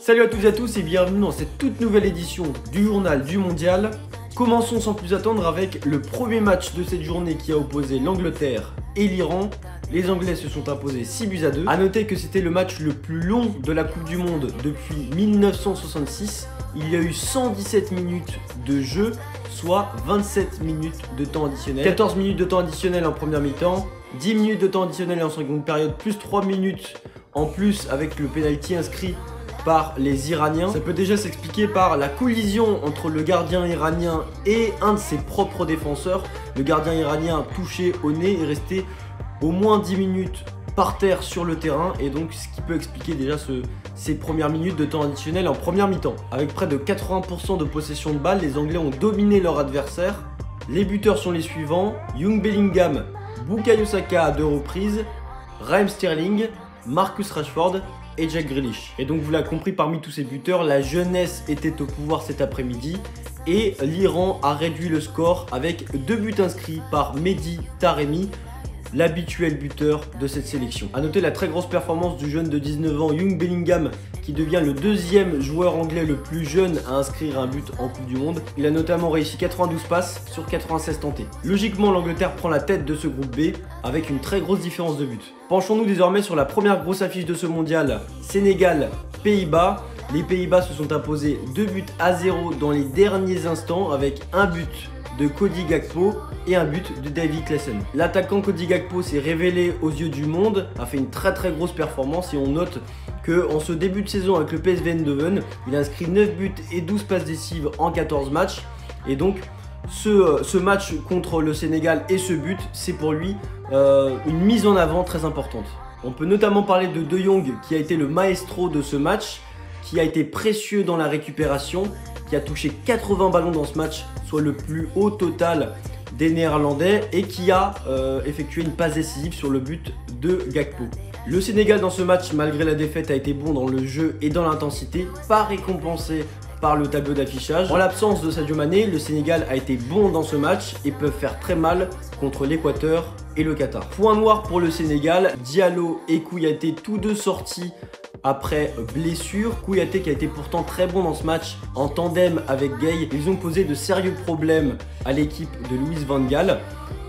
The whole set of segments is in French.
Salut à toutes et à tous et bienvenue dans cette toute nouvelle édition du journal du mondial. Commençons sans plus attendre avec le premier match de cette journée qui a opposé l'Angleterre et l'Iran. Les Anglais se sont imposés 6-2. A noter que c'était le match le plus long de la Coupe du Monde depuis 1966. Il y a eu 117 minutes de jeu, soit 27 minutes de temps additionnel. 14 minutes de temps additionnel en première mi-temps, 10 minutes de temps additionnel en seconde période, plus 3 minutes en plus avec le pénalty inscrit par les Iraniens. Ça peut déjà s'expliquer par la collision entre le gardien iranien et un de ses propres défenseurs. Le gardien iranien touché au nez est resté au moins 10 minutes par terre sur le terrain, et donc ce qui peut expliquer déjà ces premières minutes de temps additionnel en première mi-temps. Avec près de 80% de possession de balle, les Anglais ont dominé leur adversaire. Les buteurs sont les suivants: Jude Bellingham, Bukayo Saka à 2 reprises, Raheem Sterling, Marcus Rashford et Jack Grealish. Et donc vous l'avez compris, parmi tous ces buteurs, la jeunesse était au pouvoir cet après-midi et l'Iran a réduit le score avec 2 buts inscrits par Mehdi Taremi, l'habituel buteur de cette sélection. A noter la très grosse performance du jeune de 19 ans Jude Bellingham, qui devient le deuxième joueur anglais le plus jeune à inscrire un but en Coupe du Monde. Il a notamment réussi 92 passes sur 96 tentés. Logiquement, l'Angleterre prend la tête de ce groupe B avec une très grosse différence de but. Penchons-nous désormais sur la première grosse affiche de ce mondial, Sénégal-Pays-Bas. Les Pays-Bas se sont imposés 2-0 dans les derniers instants avec un but de Cody Gakpo et un but de Davy Klaassen. L'attaquant Cody Gakpo s'est révélé aux yeux du monde, a fait une très grosse performance, et on note qu'en ce début de saison avec le PSV Eindhoven, il a inscrit 9 buts et 12 passes décisives en 14 matchs, et donc ce match contre le Sénégal et ce but, c'est pour lui une mise en avant très importante. On peut notamment parler de De Jong, qui a été le maestro de ce match, qui a été précieux dans la récupération, qui a touché 80 ballons dans ce match, soit le plus haut total des Néerlandais, et qui a effectué une passe décisive sur le but de Gakpo. Le Sénégal dans ce match, malgré la défaite, a été bon dans le jeu et dans l'intensité, pas récompensé par le tableau d'affichage. En l'absence de Sadio Mané, le Sénégal a été bon dans ce match et peuvent faire très mal contre l'Équateur et le Qatar. Point noir pour le Sénégal, Diallo et Kouyaté, tous deux sortis après blessure. Kouyaté, qui a été pourtant très bon dans ce match en tandem avec Gueye, ils ont posé de sérieux problèmes à l'équipe de Louis van Gaal.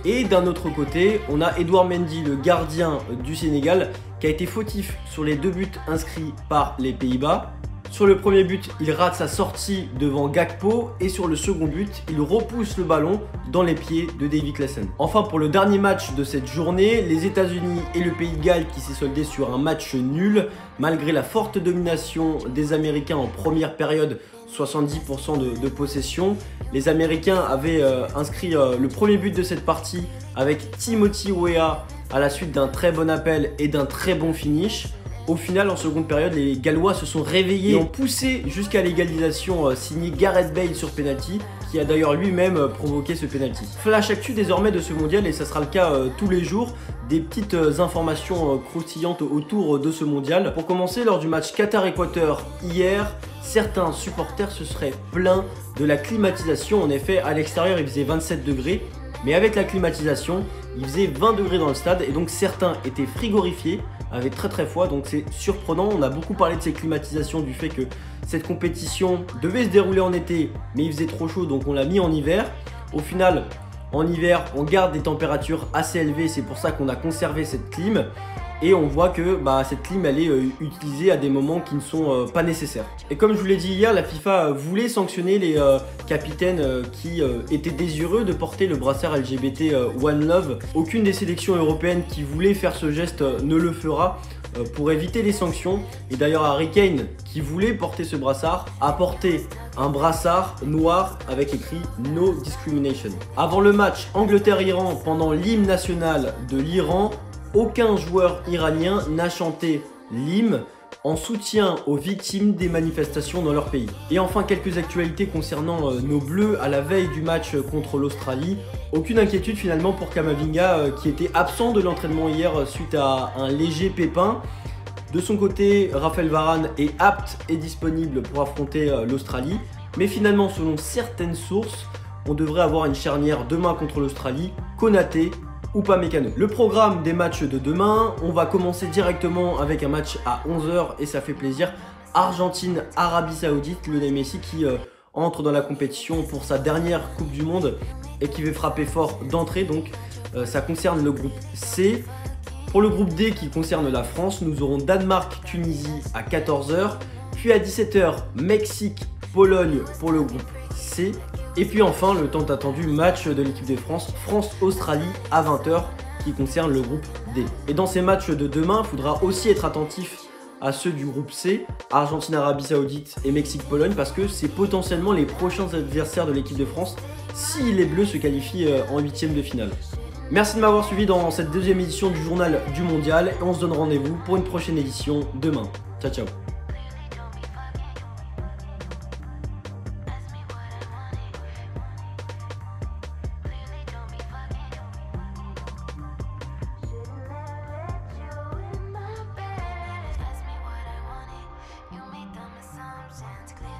Et d'un autre côté, on a Edouard Mendy, le gardien du Sénégal, qui a été fautif sur les 2 buts inscrits par les Pays-Bas. Sur le premier but, il rate sa sortie devant Gakpo, et sur le second but, il repousse le ballon dans les pieds de Davy Klaassen. Enfin, pour le dernier match de cette journée, les États-Unis et le Pays de Galles, qui s'est soldé sur un match nul, malgré la forte domination des Américains en première période, 70% de possession. Les Américains avaient inscrit le premier but de cette partie avec Timothy Weah à la suite d'un très bon appel et d'un très bon finish. Au final, en seconde période, les Gallois se sont réveillés et ont poussé jusqu'à l'égalisation signée Gareth Bale sur penalty, qui a d'ailleurs lui-même provoqué ce penalty. Flash actu désormais de ce mondial, et ça sera le cas tous les jours, des petites informations croustillantes autour de ce mondial. Pour commencer, lors du match Qatar-Équateur hier, certains supporters se seraient plaints de la climatisation. En effet, à l'extérieur, il faisait 27 degrés, mais avec la climatisation, il faisait 20 degrés dans le stade, et donc certains étaient frigorifiés, avait très froid, donc c'est surprenant. On a beaucoup parlé de ces climatisations, du fait que cette compétition devait se dérouler en été, mais il faisait trop chaud, donc on l'a mis en hiver. Au final, en hiver, on garde des températures assez élevées, c'est pour ça qu'on a conservé cette clim. Et on voit que cette clim, elle est utilisée à des moments qui ne sont pas nécessaires. Et comme je vous l'ai dit hier, la FIFA voulait sanctionner les capitaines qui étaient désireux de porter le brassard LGBT One Love. Aucune des sélections européennes qui voulaient faire ce geste ne le fera pour éviter les sanctions. Et d'ailleurs, Harry Kane, qui voulait porter ce brassard, a porté un brassard noir avec écrit No Discrimination. Avant le match Angleterre-Iran, pendant l'hymne national de l'Iran, aucun joueur iranien n'a chanté l'hymne en soutien aux victimes des manifestations dans leur pays. Et enfin, quelques actualités concernant nos Bleus à la veille du match contre l'Australie. Aucune inquiétude finalement pour Camavinga, qui était absent de l'entraînement hier suite à un léger pépin. De son côté, Raphaël Varane est apte et disponible pour affronter l'Australie. Mais finalement, selon certaines sources, on devrait avoir une charnière demain contre l'Australie, Konaté ou Upamecano. Le programme des matchs de demain, on va commencer directement avec un match à 11 h, et ça fait plaisir, Argentine, Arabie Saoudite, Lionel Messi qui entre dans la compétition pour sa dernière Coupe du Monde et qui veut frapper fort d'entrée. Donc ça concerne le groupe C. Pour le groupe D qui concerne la France, nous aurons Danemark-Tunisie à 14 h, puis à 17 h, Mexique-Pologne pour le groupe C. Et puis enfin, le tant attendu match de l'équipe de France, France-Australie à 20 h qui concerne le groupe D. Et dans ces matchs de demain, il faudra aussi être attentif à ceux du groupe C, Argentine, Arabie Saoudite et Mexique-Pologne, parce que c'est potentiellement les prochains adversaires de l'équipe de France si les Bleus se qualifient en huitième de finale. Merci de m'avoir suivi dans cette deuxième édition du Journal du Mondial et on se donne rendez-vous pour une prochaine édition demain. Ciao ciao. You made dumb assumptions, clear